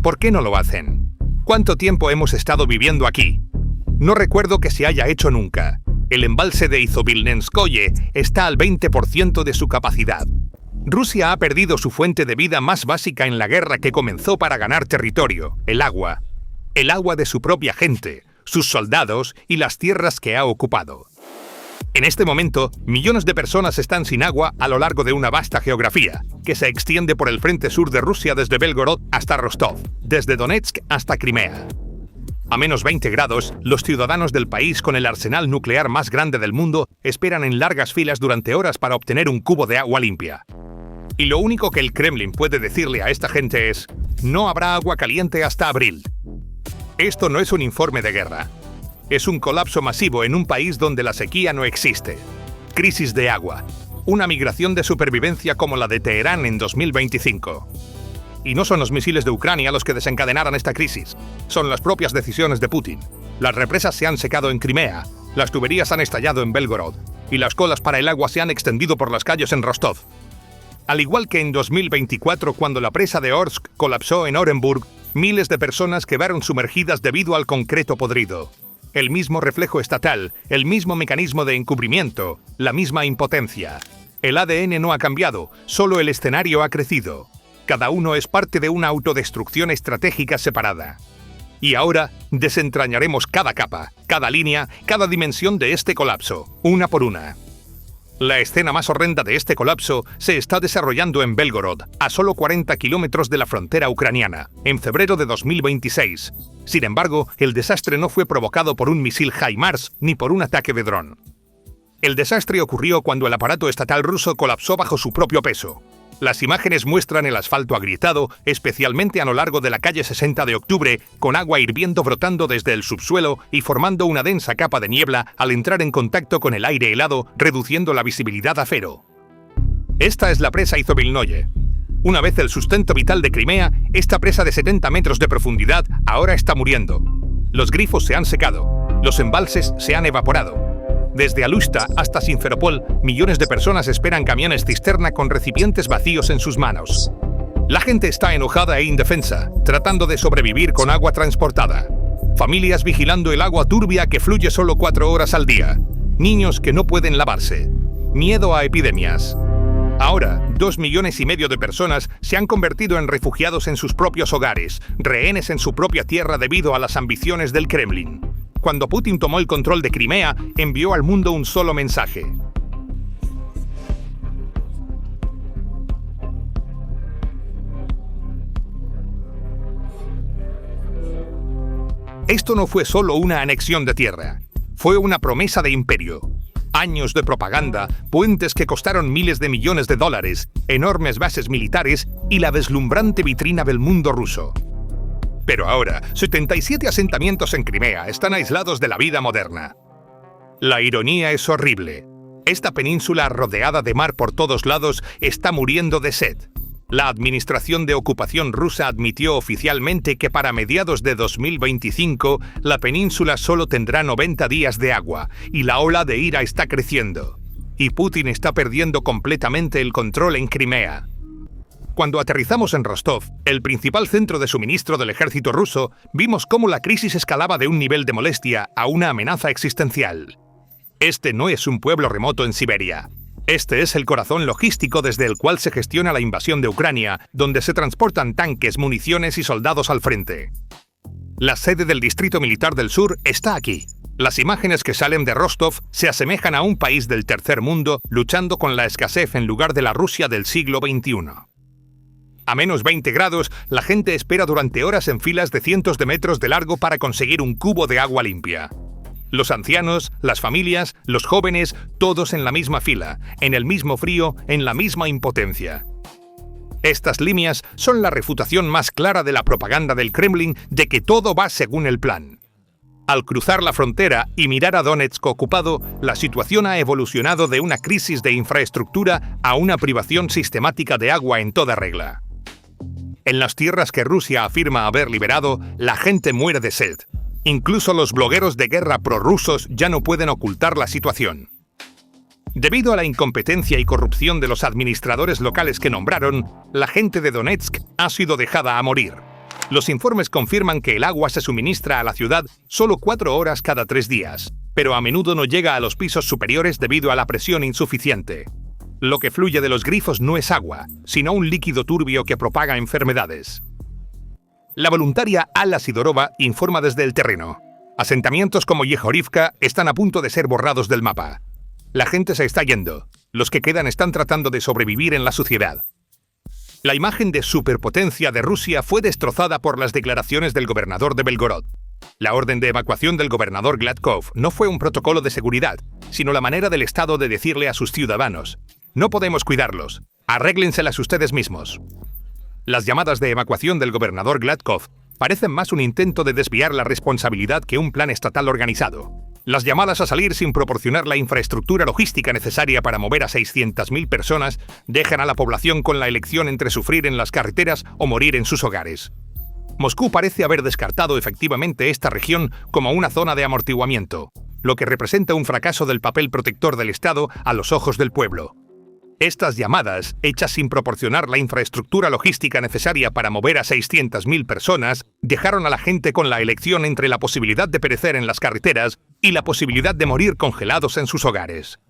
¿Por qué no lo hacen? ¿Cuánto tiempo hemos estado viviendo aquí? No recuerdo que se haya hecho nunca. El embalse de Izovilnenskoye está al 20% de su capacidad. Rusia ha perdido su fuente de vida más básica en la guerra que comenzó para ganar territorio, el agua. El agua de su propia gente, sus soldados y las tierras que ha ocupado. En este momento, millones de personas están sin agua a lo largo de una vasta geografía, que se extiende por el frente sur de Rusia desde Belgorod hasta Rostov, desde Donetsk hasta Crimea. A menos 20 grados, los ciudadanos del país con el arsenal nuclear más grande del mundo esperan en largas filas durante horas para obtener un cubo de agua limpia. Y lo único que el Kremlin puede decirle a esta gente es: no habrá agua caliente hasta abril. Esto no es un informe de guerra. Es un colapso masivo en un país donde la sequía no existe. Crisis de agua. Una migración de supervivencia como la de Teherán en 2025. Y no son los misiles de Ucrania los que desencadenaron esta crisis. Son las propias decisiones de Putin. Las represas se han secado en Crimea, las tuberías han estallado en Belgorod, y las colas para el agua se han extendido por las calles en Rostov. Al igual que en 2024, cuando la presa de Orsk colapsó en Orenburg, miles de personas quedaron sumergidas debido al concreto podrido. El mismo reflejo estatal, el mismo mecanismo de encubrimiento, la misma impotencia. El ADN no ha cambiado, solo el escenario ha crecido. Cada uno es parte de una autodestrucción estratégica separada. Y ahora desentrañaremos cada capa, cada línea, cada dimensión de este colapso, una por una. La escena más horrenda de este colapso se está desarrollando en Belgorod, a solo 40 kilómetros de la frontera ucraniana, en febrero de 2026. Sin embargo, el desastre no fue provocado por un misil HIMARS ni por un ataque de dron. El desastre ocurrió cuando el aparato estatal ruso colapsó bajo su propio peso. Las imágenes muestran el asfalto agrietado, especialmente a lo largo de la calle 60 de octubre, con agua hirviendo brotando desde el subsuelo y formando una densa capa de niebla al entrar en contacto con el aire helado, reduciendo la visibilidad a cero. Esta es la presa Izovilnoye. Una vez el sustento vital de Crimea, esta presa de 70 metros de profundidad ahora está muriendo. Los grifos se han secado, los embalses se han evaporado. Desde Alushta hasta Simferopol, millones de personas esperan camiones cisterna con recipientes vacíos en sus manos. La gente está enojada e indefensa, tratando de sobrevivir con agua transportada. Familias vigilando el agua turbia que fluye solo 4 horas al día. Niños que no pueden lavarse. Miedo a epidemias. Ahora, 2,5 millones de personas se han convertido en refugiados en sus propios hogares, rehenes en su propia tierra debido a las ambiciones del Kremlin. Cuando Putin tomó el control de Crimea, envió al mundo un solo mensaje: esto no fue solo una anexión de tierra, fue una promesa de imperio. Años de propaganda, puentes que costaron miles de millones de dólares, enormes bases militares y la deslumbrante vitrina del mundo ruso. Pero ahora, 77 asentamientos en Crimea están aislados de la vida moderna. La ironía es horrible. Esta península rodeada de mar por todos lados está muriendo de sed. La administración de ocupación rusa admitió oficialmente que para mediados de 2025 la península solo tendrá 90 días de agua y la ola de ira está creciendo. Y Putin está perdiendo completamente el control en Crimea. Cuando aterrizamos en Rostov, el principal centro de suministro del ejército ruso, vimos cómo la crisis escalaba de un nivel de molestia a una amenaza existencial. Este no es un pueblo remoto en Siberia. Este es el corazón logístico desde el cual se gestiona la invasión de Ucrania, donde se transportan tanques, municiones y soldados al frente. La sede del Distrito Militar del Sur está aquí. Las imágenes que salen de Rostov se asemejan a un país del tercer mundo luchando con la escasez en lugar de la Rusia del siglo XXI. A menos 20 grados, la gente espera durante horas en filas de cientos de metros de largo para conseguir un cubo de agua limpia. Los ancianos, las familias, los jóvenes, todos en la misma fila, en el mismo frío, en la misma impotencia. Estas líneas son la refutación más clara de la propaganda del Kremlin de que todo va según el plan. Al cruzar la frontera y mirar a Donetsk ocupado, la situación ha evolucionado de una crisis de infraestructura a una privación sistemática de agua en toda regla. En las tierras que Rusia afirma haber liberado, la gente muere de sed. Incluso los blogueros de guerra prorrusos ya no pueden ocultar la situación. Debido a la incompetencia y corrupción de los administradores locales que nombraron, la gente de Donetsk ha sido dejada a morir. Los informes confirman que el agua se suministra a la ciudad solo 4 horas cada 3 días, pero a menudo no llega a los pisos superiores debido a la presión insuficiente. Lo que fluye de los grifos no es agua, sino un líquido turbio que propaga enfermedades. La voluntaria Alla Sidorova informa desde el terreno. Asentamientos como Yehorivka están a punto de ser borrados del mapa. La gente se está yendo. Los que quedan están tratando de sobrevivir en la suciedad. La imagen de superpotencia de Rusia fue destrozada por las declaraciones del gobernador de Belgorod. La orden de evacuación del gobernador Gladkov no fue un protocolo de seguridad, sino la manera del Estado de decirle a sus ciudadanos: no podemos cuidarlos, arréglenselas ustedes mismos. Las llamadas de evacuación del gobernador Gladkov parecen más un intento de desviar la responsabilidad que un plan estatal organizado. Las llamadas a salir sin proporcionar la infraestructura logística necesaria para mover a 600.000 personas dejan a la población con la elección entre sufrir en las carreteras o morir en sus hogares. Moscú parece haber descartado efectivamente esta región como una zona de amortiguamiento, lo que representa un fracaso del papel protector del Estado a los ojos del pueblo. Estas llamadas, hechas sin proporcionar la infraestructura logística necesaria para mover a 600.000 personas, dejaron a la gente con la elección entre la posibilidad de perecer en las carreteras y la posibilidad de morir congelados en sus hogares.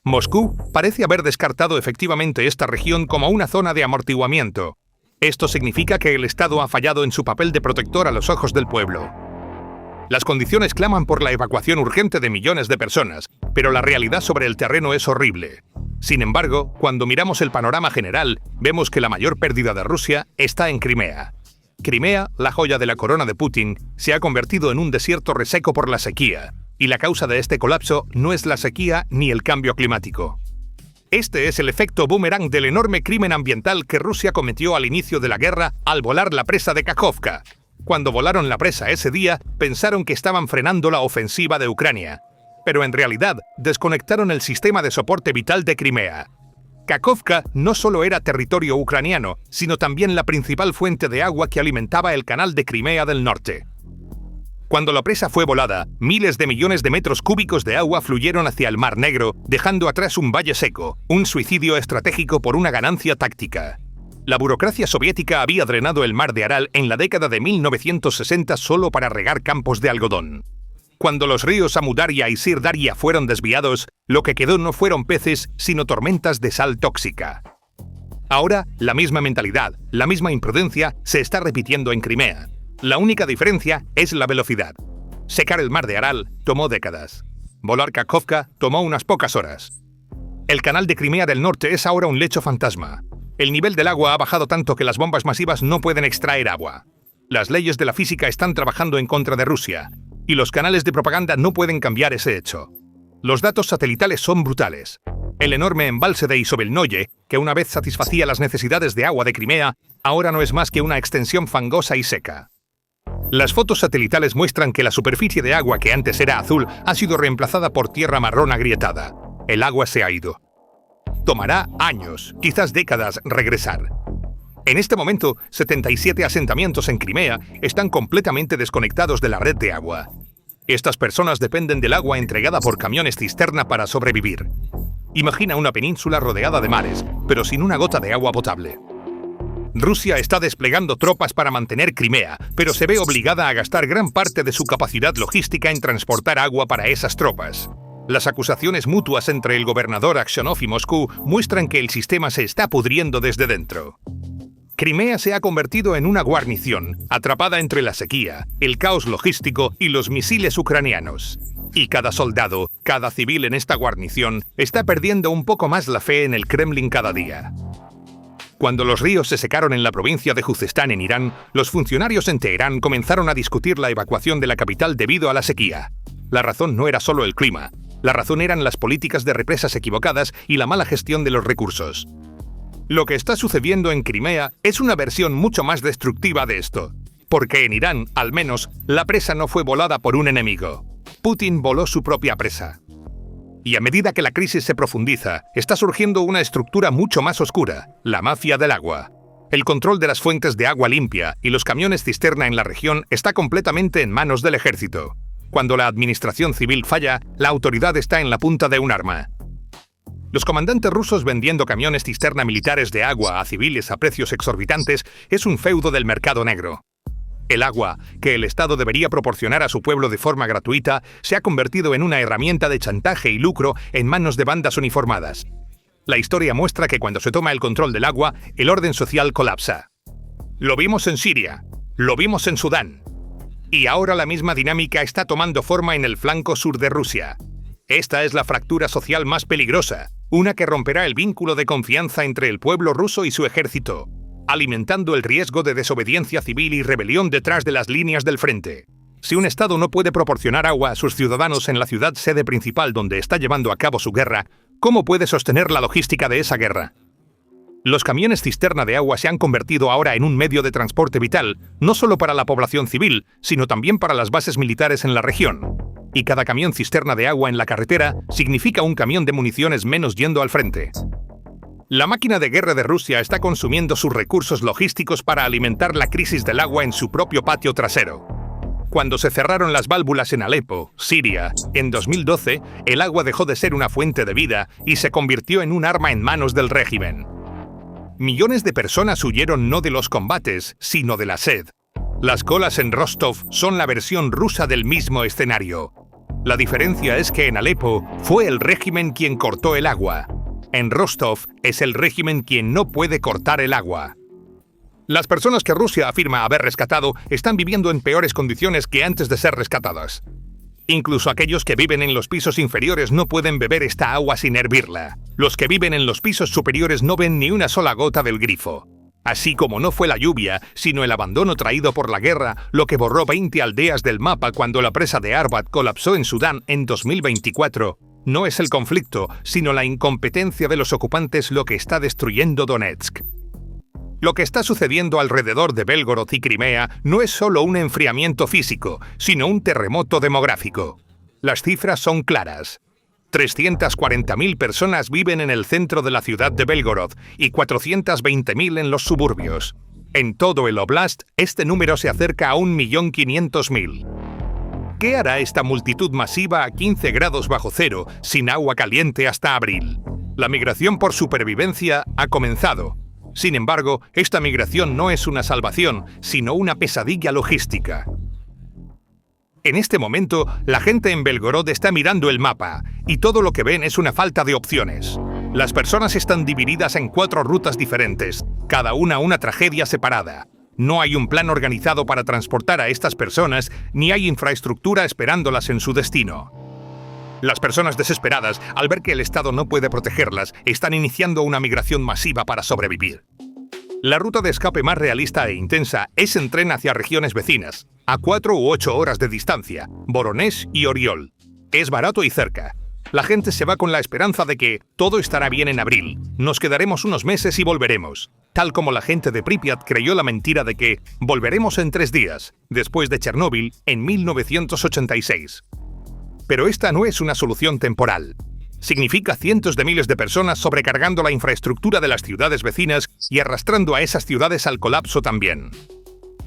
Moscú parece haber descartado efectivamente esta región como una zona de amortiguamiento. Esto significa que el Estado ha fallado en su papel de protector a los ojos del pueblo. Las condiciones claman por la evacuación urgente de millones de personas, pero la realidad sobre el terreno es horrible. Sin embargo, cuando miramos el panorama general, vemos que la mayor pérdida de Rusia está en Crimea. Crimea, la joya de la corona de Putin, se ha convertido en un desierto reseco por la sequía, y la causa de este colapso no es la sequía ni el cambio climático. Este es el efecto boomerang del enorme crimen ambiental que Rusia cometió al inicio de la guerra al volar la presa de Kakhovka. Cuando volaron la presa ese día, pensaron que estaban frenando la ofensiva de Ucrania, pero en realidad desconectaron el sistema de soporte vital de Crimea. Kakhovka no solo era territorio ucraniano, sino también la principal fuente de agua que alimentaba el canal de Crimea del norte. Cuando la presa fue volada, miles de millones de metros cúbicos de agua fluyeron hacia el Mar Negro, dejando atrás un valle seco, un suicidio estratégico por una ganancia táctica. La burocracia soviética había drenado el mar de Aral en la década de 1960 solo para regar campos de algodón. Cuando los ríos Amudarya y Sirdarya fueron desviados, lo que quedó no fueron peces, sino tormentas de sal tóxica. Ahora, la misma mentalidad, la misma imprudencia se está repitiendo en Crimea. La única diferencia es la velocidad. Secar el mar de Aral tomó décadas. Volar Kakhovka tomó unas pocas horas. El canal de Crimea del norte es ahora un lecho fantasma. El nivel del agua ha bajado tanto que las bombas masivas no pueden extraer agua. Las leyes de la física están trabajando en contra de Rusia, y los canales de propaganda no pueden cambiar ese hecho. Los datos satelitales son brutales. El enorme embalse de Isovelnoye, que una vez satisfacía las necesidades de agua de Crimea, ahora no es más que una extensión fangosa y seca. Las fotos satelitales muestran que la superficie de agua que antes era azul ha sido reemplazada por tierra marrón agrietada. El agua se ha ido. Tomará años, quizás décadas, regresar. En este momento, 77 asentamientos en Crimea están completamente desconectados de la red de agua. Estas personas dependen del agua entregada por camiones cisterna para sobrevivir. Imagina una península rodeada de mares, pero sin una gota de agua potable. Rusia está desplegando tropas para mantener Crimea, pero se ve obligada a gastar gran parte de su capacidad logística en transportar agua para esas tropas. Las acusaciones mutuas entre el gobernador Aksionov y Moscú muestran que el sistema se está pudriendo desde dentro. Crimea se ha convertido en una guarnición, atrapada entre la sequía, el caos logístico y los misiles ucranianos. Y cada soldado, cada civil en esta guarnición, está perdiendo un poco más la fe en el Kremlin cada día. Cuando los ríos se secaron en la provincia de Juzestán en Irán, los funcionarios en Teherán comenzaron a discutir la evacuación de la capital debido a la sequía. La razón no era solo el clima. La razón eran las políticas de represas equivocadas y la mala gestión de los recursos. Lo que está sucediendo en Crimea es una versión mucho más destructiva de esto, porque en Irán, al menos, la presa no fue volada por un enemigo. Putin voló su propia presa. Y a medida que la crisis se profundiza, está surgiendo una estructura mucho más oscura, la mafia del agua. El control de las fuentes de agua limpia y los camiones cisterna en la región está completamente en manos del ejército. Cuando la administración civil falla, la autoridad está en la punta de un arma. Los comandantes rusos vendiendo camiones cisterna militares de agua a civiles a precios exorbitantes es un feudo del mercado negro. El agua, que el Estado debería proporcionar a su pueblo de forma gratuita, se ha convertido en una herramienta de chantaje y lucro en manos de bandas uniformadas. La historia muestra que cuando se toma el control del agua, el orden social colapsa. Lo vimos en Siria, lo vimos en Sudán. Y ahora la misma dinámica está tomando forma en el flanco sur de Rusia. Esta es la fractura social más peligrosa, una que romperá el vínculo de confianza entre el pueblo ruso y su ejército, alimentando el riesgo de desobediencia civil y rebelión detrás de las líneas del frente. Si un Estado no puede proporcionar agua a sus ciudadanos en la ciudad sede principal donde está llevando a cabo su guerra, ¿cómo puede sostener la logística de esa guerra? Los camiones cisterna de agua se han convertido ahora en un medio de transporte vital, no solo para la población civil, sino también para las bases militares en la región. Y cada camión cisterna de agua en la carretera significa un camión de municiones menos yendo al frente. La máquina de guerra de Rusia está consumiendo sus recursos logísticos para alimentar la crisis del agua en su propio patio trasero. Cuando se cerraron las válvulas en Alepo, Siria, en 2012, el agua dejó de ser una fuente de vida y se convirtió en un arma en manos del régimen. Millones de personas huyeron no de los combates, sino de la sed. Las colas en Rostov son la versión rusa del mismo escenario. La diferencia es que en Alepo fue el régimen quien cortó el agua. En Rostov es el régimen quien no puede cortar el agua. Las personas que Rusia afirma haber rescatado están viviendo en peores condiciones que antes de ser rescatadas. Incluso aquellos que viven en los pisos inferiores no pueden beber esta agua sin hervirla. Los que viven en los pisos superiores no ven ni una sola gota del grifo. Así como no fue la lluvia, sino el abandono traído por la guerra, lo que borró 20 aldeas del mapa cuando la presa de Arbat colapsó en Sudán en 2024. No es el conflicto, sino la incompetencia de los ocupantes lo que está destruyendo Donetsk. Lo que está sucediendo alrededor de Belgorod y Crimea no es solo un enfriamiento físico, sino un terremoto demográfico. Las cifras son claras. 340.000 personas viven en el centro de la ciudad de Belgorod y 420.000 en los suburbios. En todo el oblast, este número se acerca a 1.500.000. ¿Qué hará esta multitud masiva a 15 grados bajo cero, sin agua caliente hasta abril? La migración por supervivencia ha comenzado. Sin embargo, esta migración no es una salvación, sino una pesadilla logística. En este momento, la gente en Belgorod está mirando el mapa, y todo lo que ven es una falta de opciones. Las personas están divididas en 4 rutas diferentes, cada una tragedia separada. No hay un plan organizado para transportar a estas personas, ni hay infraestructura esperándolas en su destino. Las personas desesperadas, al ver que el Estado no puede protegerlas, están iniciando una migración masiva para sobrevivir. La ruta de escape más realista e intensa es en tren hacia regiones vecinas, a 4 u 8 horas de distancia, Voronezh y Oriol. Es barato y cerca. La gente se va con la esperanza de que todo estará bien en abril, nos quedaremos unos meses y volveremos. Tal como la gente de Pripyat creyó la mentira de que volveremos en 3 días, después de Chernóbil en 1986. Pero esta no es una solución temporal. Significa cientos de miles de personas sobrecargando la infraestructura de las ciudades vecinas y arrastrando a esas ciudades al colapso también.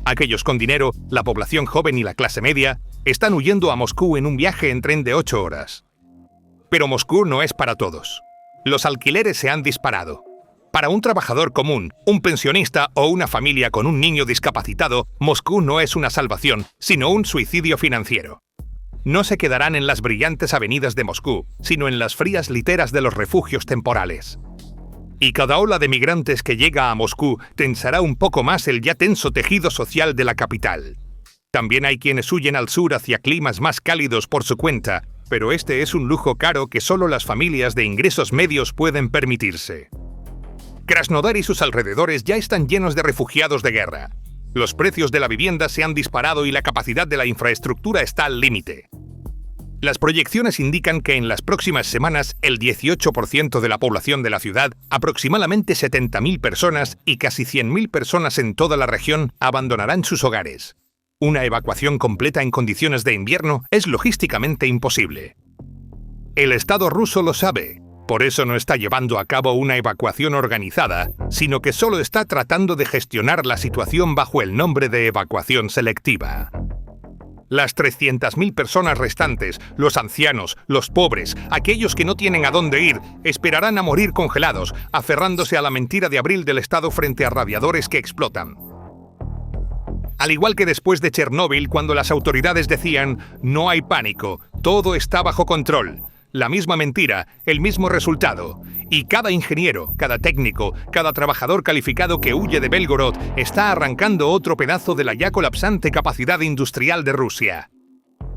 Aquellos con dinero, la población joven y la clase media, están huyendo a Moscú en un viaje en tren de 8 horas. Pero Moscú no es para todos. Los alquileres se han disparado. Para un trabajador común, un pensionista o una familia con un niño discapacitado, Moscú no es una salvación, sino un suicidio financiero. No se quedarán en las brillantes avenidas de Moscú, sino en las frías literas de los refugios temporales. Y cada ola de migrantes que llega a Moscú tensará un poco más el ya tenso tejido social de la capital. También hay quienes huyen al sur hacia climas más cálidos por su cuenta, pero este es un lujo caro que solo las familias de ingresos medios pueden permitirse. Krasnodar y sus alrededores ya están llenos de refugiados de guerra. Los precios de la vivienda se han disparado y la capacidad de la infraestructura está al límite. Las proyecciones indican que en las próximas semanas el 18% de la población de la ciudad, aproximadamente 70.000 personas y casi 100.000 personas en toda la región, abandonarán sus hogares. Una evacuación completa en condiciones de invierno es logísticamente imposible. El Estado ruso lo sabe. Por eso no está llevando a cabo una evacuación organizada, sino que solo está tratando de gestionar la situación bajo el nombre de evacuación selectiva. Las 300.000 personas restantes, los ancianos, los pobres, aquellos que no tienen a dónde ir, esperarán a morir congelados, aferrándose a la mentira de abril del Estado frente a radiadores que explotan. Al igual que después de Chernóbil, cuando las autoridades decían «no hay pánico, todo está bajo control». La misma mentira, el mismo resultado. Y cada ingeniero, cada técnico, cada trabajador calificado que huye de Belgorod está arrancando otro pedazo de la ya colapsante capacidad industrial de Rusia.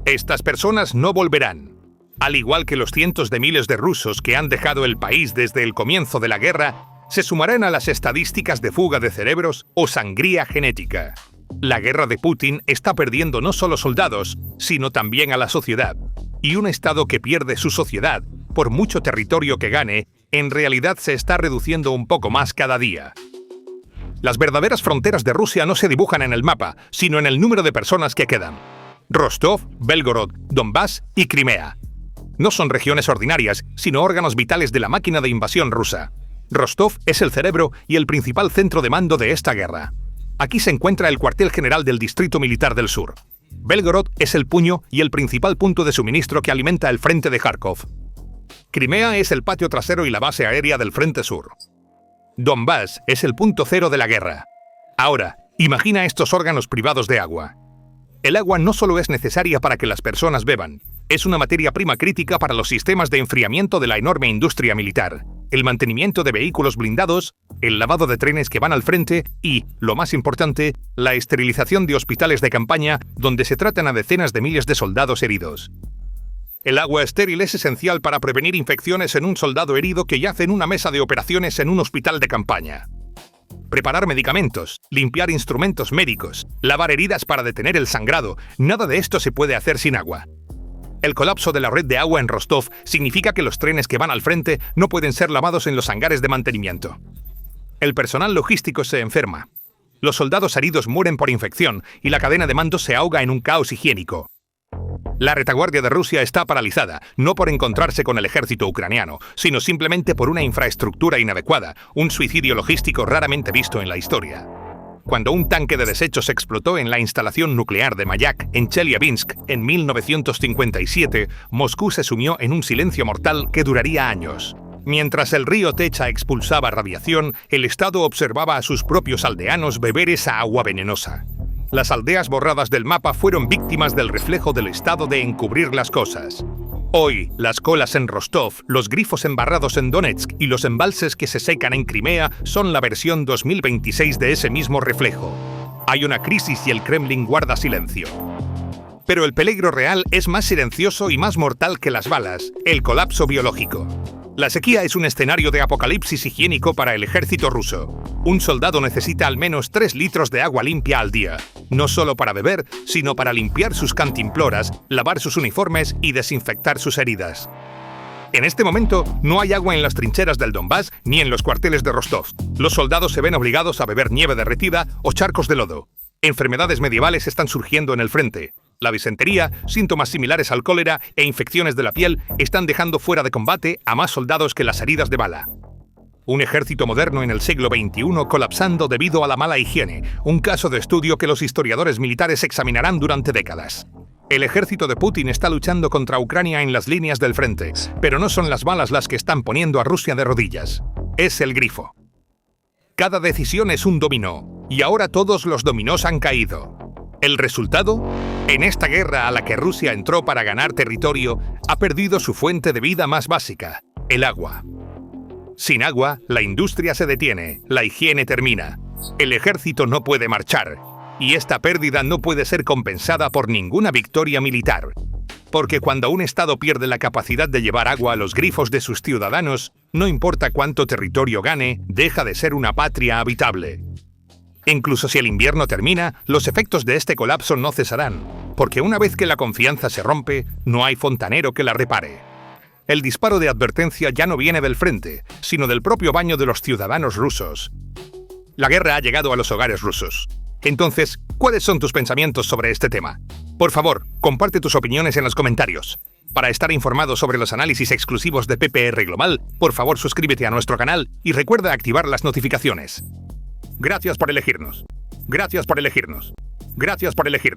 Estas personas no volverán. Al igual que los cientos de miles de rusos que han dejado el país desde el comienzo de la guerra, se sumarán a las estadísticas de fuga de cerebros o sangría genética. La guerra de Putin está perdiendo no solo soldados, sino también a la sociedad. Y un Estado que pierde su sociedad, por mucho territorio que gane, en realidad se está reduciendo un poco más cada día. Las verdaderas fronteras de Rusia no se dibujan en el mapa, sino en el número de personas que quedan. Rostov, Belgorod, Donbass y Crimea. No son regiones ordinarias, sino órganos vitales de la máquina de invasión rusa. Rostov es el cerebro y el principal centro de mando de esta guerra. Aquí se encuentra el cuartel general del Distrito Militar del Sur. Belgorod es el puño y el principal punto de suministro que alimenta el frente de Kharkov. Crimea es el patio trasero y la base aérea del frente sur. Donbass es el punto cero de la guerra. Ahora, imagina estos órganos privados de agua. El agua no solo es necesaria para que las personas beban, es una materia prima crítica para los sistemas de enfriamiento de la enorme industria militar, el mantenimiento de vehículos blindados, el lavado de trenes que van al frente y, lo más importante, la esterilización de hospitales de campaña donde se tratan a decenas de miles de soldados heridos. El agua estéril es esencial para prevenir infecciones en un soldado herido que yace en una mesa de operaciones en un hospital de campaña. Preparar medicamentos, limpiar instrumentos médicos, lavar heridas para detener el sangrado, nada de esto se puede hacer sin agua. El colapso de la red de agua en Rostov significa que los trenes que van al frente no pueden ser lavados en los hangares de mantenimiento. El personal logístico se enferma. Los soldados heridos mueren por infección y la cadena de mando se ahoga en un caos higiénico. La retaguardia de Rusia está paralizada, no por encontrarse con el ejército ucraniano, sino simplemente por una infraestructura inadecuada, un suicidio logístico raramente visto en la historia. Cuando un tanque de desechos explotó en la instalación nuclear de Mayak, en Chelyabinsk, en 1957, Moscú se sumió en un silencio mortal que duraría años. Mientras el río Techa expulsaba radiación, el Estado observaba a sus propios aldeanos beber esa agua venenosa. Las aldeas borradas del mapa fueron víctimas del reflejo del Estado de encubrir las cosas. Hoy, las colas en Rostov, los grifos embarrados en Donetsk y los embalses que se secan en Crimea son la versión 2026 de ese mismo reflejo. Hay una crisis y el Kremlin guarda silencio. Pero el peligro real es más silencioso y más mortal que las balas, el colapso biológico. La sequía es un escenario de apocalipsis higiénico para el ejército ruso. Un soldado necesita al menos 3 litros de agua limpia al día, no solo para beber, sino para limpiar sus cantimploras, lavar sus uniformes y desinfectar sus heridas. En este momento, no hay agua en las trincheras del Donbass ni en los cuarteles de Rostov. Los soldados se ven obligados a beber nieve derretida o charcos de lodo. Enfermedades medievales están surgiendo en el frente. La disentería, síntomas similares al cólera e infecciones de la piel están dejando fuera de combate a más soldados que las heridas de bala. Un ejército moderno en el siglo XXI colapsando debido a la mala higiene, un caso de estudio que los historiadores militares examinarán durante décadas. El ejército de Putin está luchando contra Ucrania en las líneas del frente, pero no son las balas las que están poniendo a Rusia de rodillas. Es el grifo. Cada decisión es un dominó, y ahora todos los dominós han caído. ¿El resultado? En esta guerra a la que Rusia entró para ganar territorio, ha perdido su fuente de vida más básica, el agua. Sin agua, la industria se detiene, la higiene termina, el ejército no puede marchar, y esta pérdida no puede ser compensada por ninguna victoria militar. Porque cuando un Estado pierde la capacidad de llevar agua a los grifos de sus ciudadanos, no importa cuánto territorio gane, deja de ser una patria habitable. Incluso si el invierno termina, los efectos de este colapso no cesarán, porque una vez que la confianza se rompe, no hay fontanero que la repare. El disparo de advertencia ya no viene del frente, sino del propio baño de los ciudadanos rusos. La guerra ha llegado a los hogares rusos. Entonces, ¿cuáles son tus pensamientos sobre este tema? Por favor, comparte tus opiniones en los comentarios. Para estar informado sobre los análisis exclusivos de PPR Global, por favor suscríbete a nuestro canal y recuerda activar las notificaciones. Gracias por elegirnos. Gracias por elegirnos. Gracias por elegirnos.